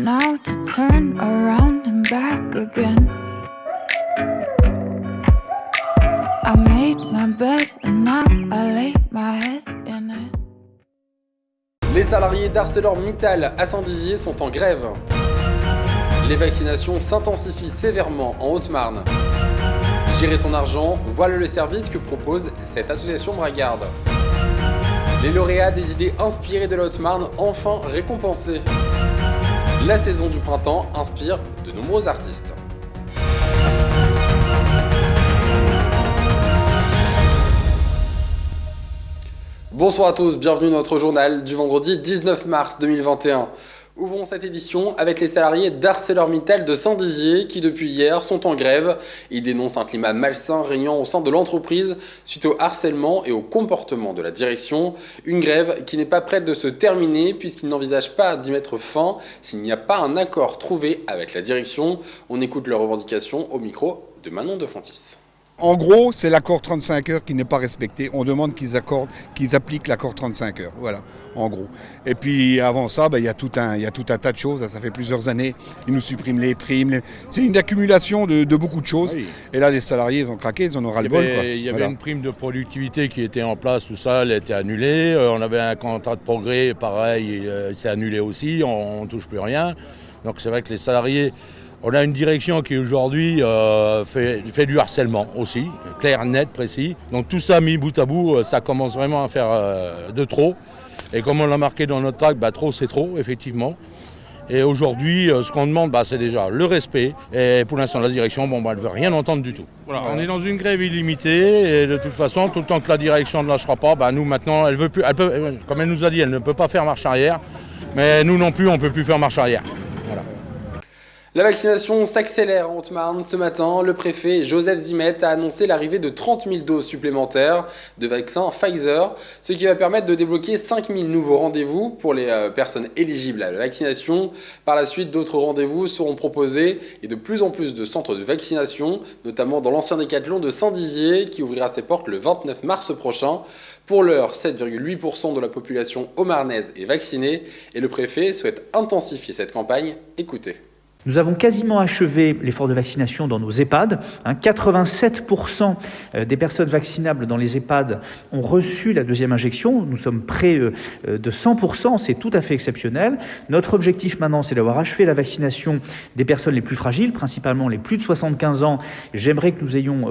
now to turn around and back again. I made my bed and now I lay my head in it. Les salariés d'ArcelorMittal à Saint-Dizier sont en grève. Les vaccinations s'intensifient sévèrement en Haute-Marne. Gérer son argent, voilà le service que propose cette association bragarde. Les lauréats des idées inspirées de la Haute-Marne enfin récompensés. La saison du printemps inspire de nombreux artistes. Bonsoir à tous, bienvenue dans notre journal du vendredi 19 mars 2021. Ouvrons cette édition avec les salariés d'ArcelorMittal de Saint-Dizier qui depuis hier sont en grève. Ils dénoncent un climat malsain régnant au sein de l'entreprise suite au harcèlement et au comportement de la direction. Une grève qui n'est pas prête de se terminer puisqu'ils n'envisagent pas d'y mettre fin s'il n'y a pas un accord trouvé avec la direction. On écoute leurs revendications au micro de Manon de Fontis. En gros, c'est l'accord 35 heures qui n'est pas respecté. On demande qu'ils appliquent l'accord 35 heures. Voilà, en gros. Et puis avant ça, il y a tout un tas de choses. Ça fait plusieurs années. Ils nous suppriment les primes. C'est une accumulation de beaucoup de choses. Oui. Et là, les salariés, ils ont craqué, ils en auront le bol. Il y avait une prime de productivité qui était en place, tout ça, elle a été annulée. On avait un contrat de progrès, pareil, il s'est annulé aussi. On ne touche plus rien. Donc c'est vrai que les salariés... On a une direction qui aujourd'hui fait du harcèlement aussi, clair, net, précis. Donc tout ça mis bout à bout, ça commence vraiment à faire de trop. Et comme on l'a marqué dans notre tract, trop c'est trop, effectivement. Et aujourd'hui, ce qu'on demande, c'est déjà le respect. Et pour l'instant, la direction, elle ne veut rien entendre du tout. Voilà, on est dans une grève illimitée. Et de toute façon, tout le temps que la direction ne lâchera pas, nous maintenant, elle veut plus. Comme elle nous a dit, elle ne peut pas faire marche arrière. Mais nous non plus, on ne peut plus faire marche arrière. Voilà. La vaccination s'accélère en Haute-Marne. Ce matin, le préfet Joseph Zimet a annoncé l'arrivée de 30 000 doses supplémentaires de vaccin Pfizer, ce qui va permettre de débloquer 5 000 nouveaux rendez-vous pour les personnes éligibles à la vaccination. Par la suite, d'autres rendez-vous seront proposés et de plus en plus de centres de vaccination, notamment dans l'ancien Décathlon de Saint-Dizier qui ouvrira ses portes le 29 mars prochain. Pour l'heure, 7,8% de la population haut-marnaise est vaccinée et le préfet souhaite intensifier cette campagne. Écoutez. Nous avons quasiment achevé l'effort de vaccination dans nos EHPAD. 87% des personnes vaccinables dans les EHPAD ont reçu la deuxième injection. Nous sommes près de 100%, c'est tout à fait exceptionnel. Notre objectif maintenant, c'est d'avoir achevé la vaccination des personnes les plus fragiles, principalement les plus de 75 ans. J'aimerais que nous ayons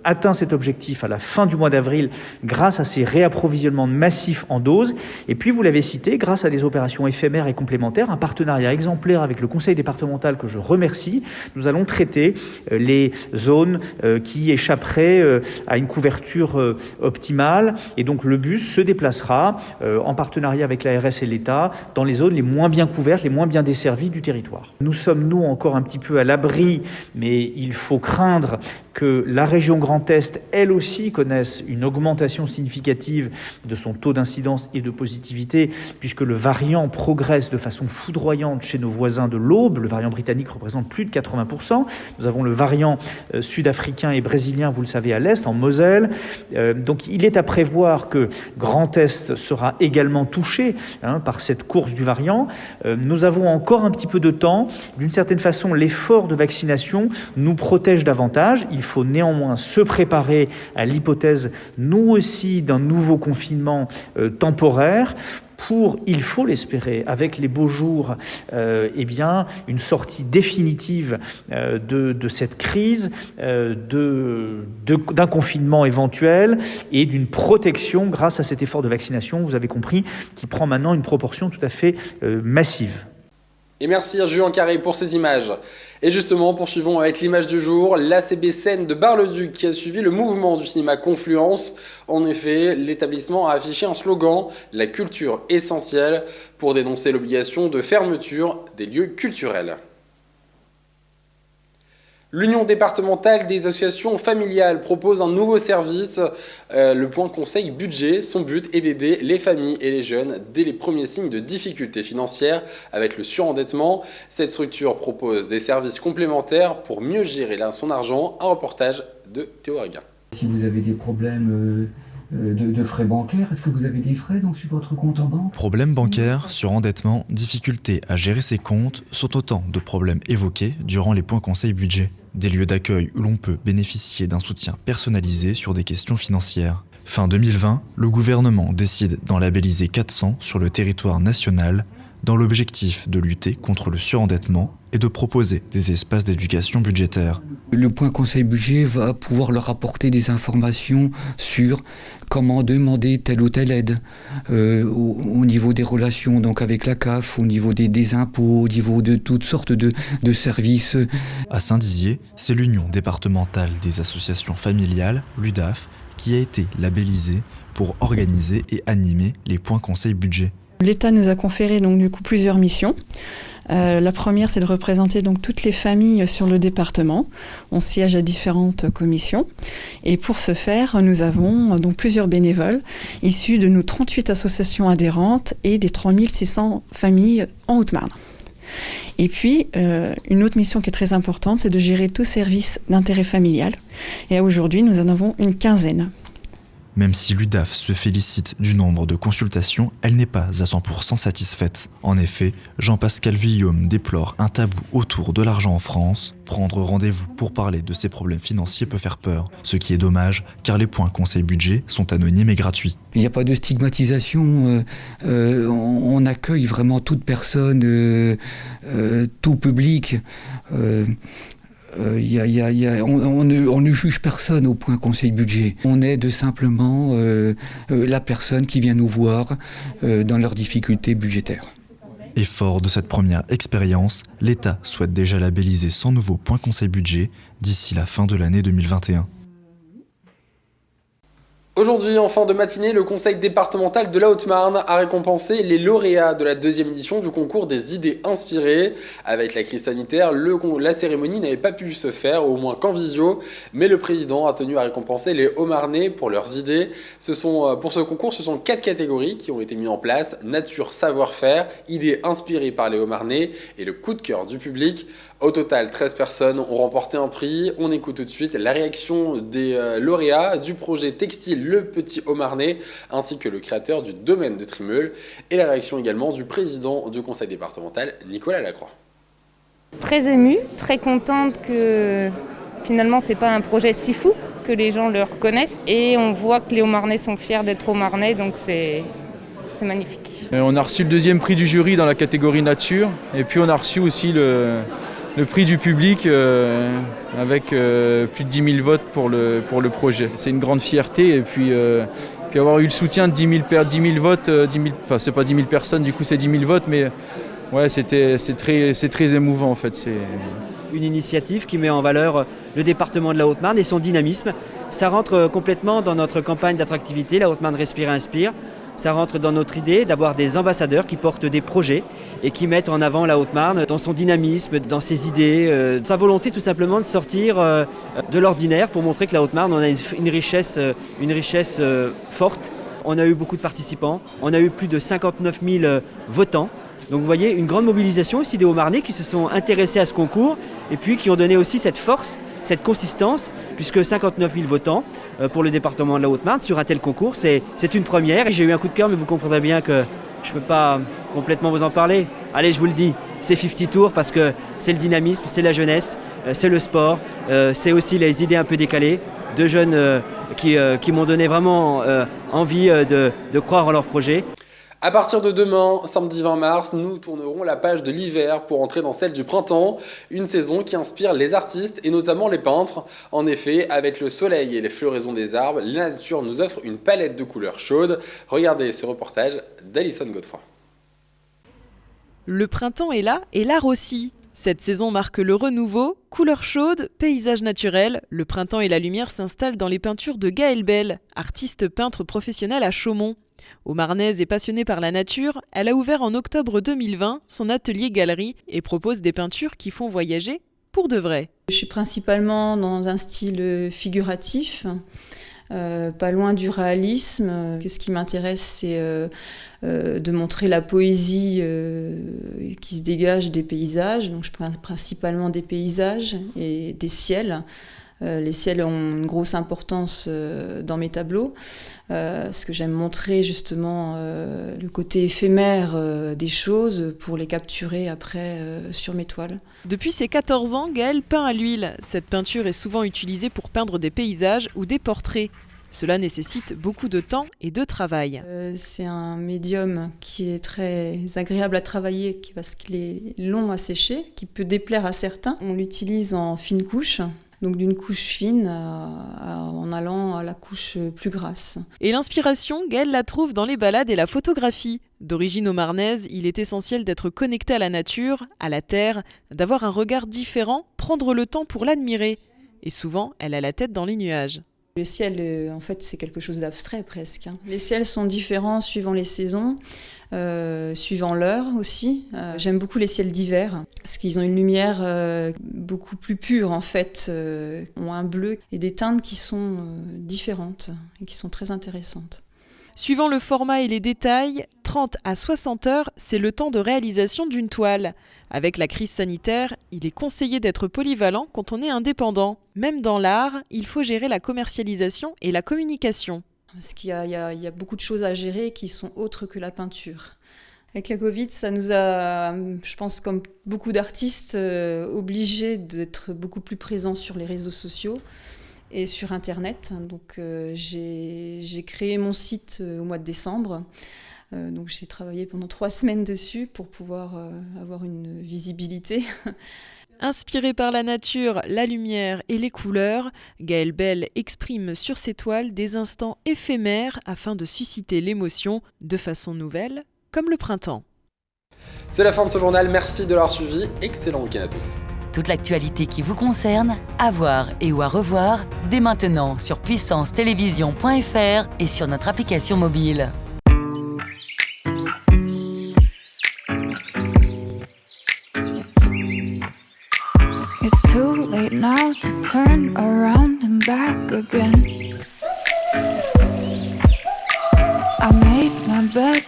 atteint cet objectif à la fin du mois d'avril grâce à ces réapprovisionnements massifs en doses. Et puis, vous l'avez cité, grâce à des opérations éphémères et complémentaires, un partenariat exemplaire avec le conseil départemental que je remercie, nous allons traiter les zones qui échapperaient à une couverture optimale. Et donc le bus se déplacera en partenariat avec l'ARS et l'État dans les zones les moins bien couvertes, les moins bien desservies du territoire. Nous sommes, nous, encore un petit peu à l'abri, mais il faut craindre que la région Grand Est, elle aussi, connaisse une augmentation significative de son taux d'incidence et de positivité, puisque le variant progresse de façon foudroyante chez nos voisins de l'Aube. Le variant britannique représente plus de 80%. Nous avons le variant sud-africain et brésilien, vous le savez, à l'Est, en Moselle. Donc il est à prévoir que Grand Est sera également touché par cette course du variant. Nous avons encore un petit peu de temps. D'une certaine façon, l'effort de vaccination nous protège davantage. Il faut néanmoins se préparer à l'hypothèse, nous aussi, d'un nouveau confinement temporaire pour, il faut l'espérer, avec les beaux jours, une sortie définitive de cette crise, d'un confinement éventuel et d'une protection grâce à cet effort de vaccination, vous avez compris, qui prend maintenant une proportion tout à fait massive. Et merci à Julien Carré pour ces images. Et justement, poursuivons avec l'image du jour, l'ACB Scène de Bar-le-Duc qui a suivi le mouvement du cinéma Confluence. En effet, l'établissement a affiché un slogan « La culture essentielle » pour dénoncer l'obligation de fermeture des lieux culturels. L'Union départementale des associations familiales propose un nouveau service, le point conseil budget. Son but est d'aider les familles et les jeunes dès les premiers signes de difficultés financières avec le surendettement. Cette structure propose des services complémentaires pour mieux gérer son argent. Un reportage de Théo Reguin. Si vous avez des problèmes de frais bancaires. Est-ce que vous avez des frais donc, sur votre compte en banque ? Problèmes bancaires, surendettement, difficulté à gérer ses comptes sont autant de problèmes évoqués durant les points conseil budget. Des lieux d'accueil où l'on peut bénéficier d'un soutien personnalisé sur des questions financières. Fin 2020, le gouvernement décide d'en labelliser 400 sur le territoire national dans l'objectif de lutter contre le surendettement et de proposer des espaces d'éducation budgétaire. Le point conseil budget va pouvoir leur apporter des informations sur comment demander telle ou telle aide au niveau des relations donc avec la CAF, au niveau des impôts, au niveau de toutes sortes de services. À Saint-Dizier, c'est l'Union départementale des associations familiales, l'UDAF, qui a été labellisée pour organiser et animer les points conseil budget. L'État nous a conféré donc du coup plusieurs missions. La première, c'est de représenter donc toutes les familles sur le département. On siège à différentes commissions. Et pour ce faire, nous avons donc plusieurs bénévoles issus de nos 38 associations adhérentes et des 3600 familles en Haute-Marne. Et puis, une autre mission qui est très importante, c'est de gérer tout service d'intérêt familial. Et aujourd'hui, nous en avons une quinzaine. Même si l'UDAF se félicite du nombre de consultations, elle n'est pas à 100% satisfaite. En effet, Jean-Pascal Vuillaume déplore un tabou autour de l'argent en France. Prendre rendez-vous pour parler de ses problèmes financiers peut faire peur, ce qui est dommage car les points conseil budget sont anonymes et gratuits. Il n'y a pas de stigmatisation, on accueille vraiment toute personne, tout public. On ne juge personne au point conseil budget. On aide simplement la personne qui vient nous voir dans leurs difficultés budgétaires. Et fort de cette première expérience, l'État souhaite déjà labelliser 100 nouveaux points conseil budget d'ici la fin de l'année 2021. Aujourd'hui, en fin de matinée, le conseil départemental de la Haute-Marne a récompensé les lauréats de la deuxième édition du concours des idées inspirées. Avec la crise sanitaire, la cérémonie n'avait pas pu se faire, au moins qu'en visio, mais le président a tenu à récompenser les Haut-Marnais pour leurs idées. Pour ce concours, ce sont 4 catégories qui ont été mises en place: nature, savoir-faire, idées inspirées par les Haut-Marnais et le coup de cœur du public. Au total, 13 personnes ont remporté un prix. On écoute tout de suite la réaction des lauréats du projet textile Le Petit Haut-Marnais, ainsi que le créateur du domaine de Trimeul, et la réaction également du président du conseil départemental, Nicolas Lacroix. Très émue, très contente que finalement c'est pas un projet si fou, que les gens le reconnaissent, et on voit que les Haut-Marnais sont fiers d'être Haut-Marnais, donc c'est magnifique. On a reçu le deuxième prix du jury dans la catégorie nature, et puis on a reçu aussi le prix du public avec plus de 10 000 votes pour le projet. C'est une grande fierté, et puis avoir eu le soutien de 10 000 votes, enfin c'est pas 10 000 personnes, du coup c'est 10 000 votes, mais ouais, c'est très émouvant en fait. C'est une initiative qui met en valeur le département de la Haute-Marne et son dynamisme. Ça rentre complètement dans notre campagne d'attractivité, la Haute-Marne Respire et Inspire. Ça rentre dans notre idée d'avoir des ambassadeurs qui portent des projets et qui mettent en avant la Haute-Marne dans son dynamisme, dans ses idées, sa volonté tout simplement de sortir de l'ordinaire pour montrer que la Haute-Marne, on a une richesse forte. On a eu beaucoup de participants, on a eu plus de 59 000 votants. Donc vous voyez, une grande mobilisation aussi des Haut-Marnais qui se sont intéressés à ce concours et puis qui ont donné aussi cette force, cette consistance, puisque 59 000 votants pour le département de la Haute-Marne sur un tel concours, c'est une première. Et j'ai eu un coup de cœur, mais vous comprendrez bien que je ne peux pas complètement vous en parler. Allez, je vous le dis, c'est 50 Tours parce que c'est le dynamisme, c'est la jeunesse, c'est le sport, c'est aussi les idées un peu décalées de jeunes qui m'ont donné vraiment envie de croire en leur projet. À partir de demain, samedi 20 mars, nous tournerons la page de l'hiver pour entrer dans celle du printemps, une saison qui inspire les artistes et notamment les peintres. En effet, avec le soleil et les floraisons des arbres, la nature nous offre une palette de couleurs chaudes. Regardez ce reportage d'Alison Godefroy. Le printemps est là et l'art aussi. Cette saison marque le renouveau, couleurs chaudes, paysages naturels. Le printemps et la lumière s'installent dans les peintures de Gaëlle Bell, artiste peintre professionnel à Chaumont. Haut-Marnaise et passionnée par la nature, elle a ouvert en octobre 2020 son atelier galerie et propose des peintures qui font voyager pour de vrai. Je suis principalement dans un style figuratif, pas loin du réalisme. Ce qui m'intéresse, c'est de montrer la poésie qui se dégage des paysages. Donc je peins principalement des paysages et des ciels. Les ciels ont une grosse importance dans mes tableaux, parce que j'aime montrer justement le côté éphémère des choses pour les capturer après sur mes toiles. Depuis ses 14 ans, Gaëlle peint à l'huile. Cette peinture est souvent utilisée pour peindre des paysages ou des portraits. Cela nécessite beaucoup de temps et de travail. C'est un médium qui est très agréable à travailler parce qu'il est long à sécher, qui peut déplaire à certains. On l'utilise en fine couche, donc d'une couche fine en allant à la couche plus grasse. Et l'inspiration, Gaëlle la trouve dans les balades et la photographie. D'origine haut-marnaise, il est essentiel d'être connecté à la nature, à la terre, d'avoir un regard différent, prendre le temps pour l'admirer. Et souvent, elle a la tête dans les nuages. Le ciel, en fait, c'est quelque chose d'abstrait presque. Les ciels sont différents suivant les saisons, suivant l'heure aussi. J'aime beaucoup les ciels d'hiver, parce qu'ils ont une lumière beaucoup plus pure, en fait. Ont un bleu et des teintes qui sont différentes et qui sont très intéressantes. Suivant le format et les détails, 30 à 60 heures, c'est le temps de réalisation d'une toile. Avec la crise sanitaire, il est conseillé d'être polyvalent quand on est indépendant. Même dans l'art, il faut gérer la commercialisation et la communication. Parce qu'il y a beaucoup de choses à gérer qui sont autres que la peinture. Avec la Covid, ça nous a, je pense, comme beaucoup d'artistes, obligés d'être beaucoup plus présents sur les réseaux sociaux et sur Internet. Donc j'ai créé mon site au mois de décembre. Donc j'ai travaillé pendant 3 semaines dessus pour pouvoir avoir une visibilité. Inspirée par la nature, la lumière et les couleurs, Gaëlle Bell exprime sur ses toiles des instants éphémères afin de susciter l'émotion de façon nouvelle, comme le printemps. C'est la fin de ce journal, merci de l'avoir suivi, excellent week-end à tous. Toute l'actualité qui vous concerne, à voir et ou à revoir, dès maintenant sur puissancetélévision.fr et sur notre application mobile. It's too late now to turn around and back again. I made my bed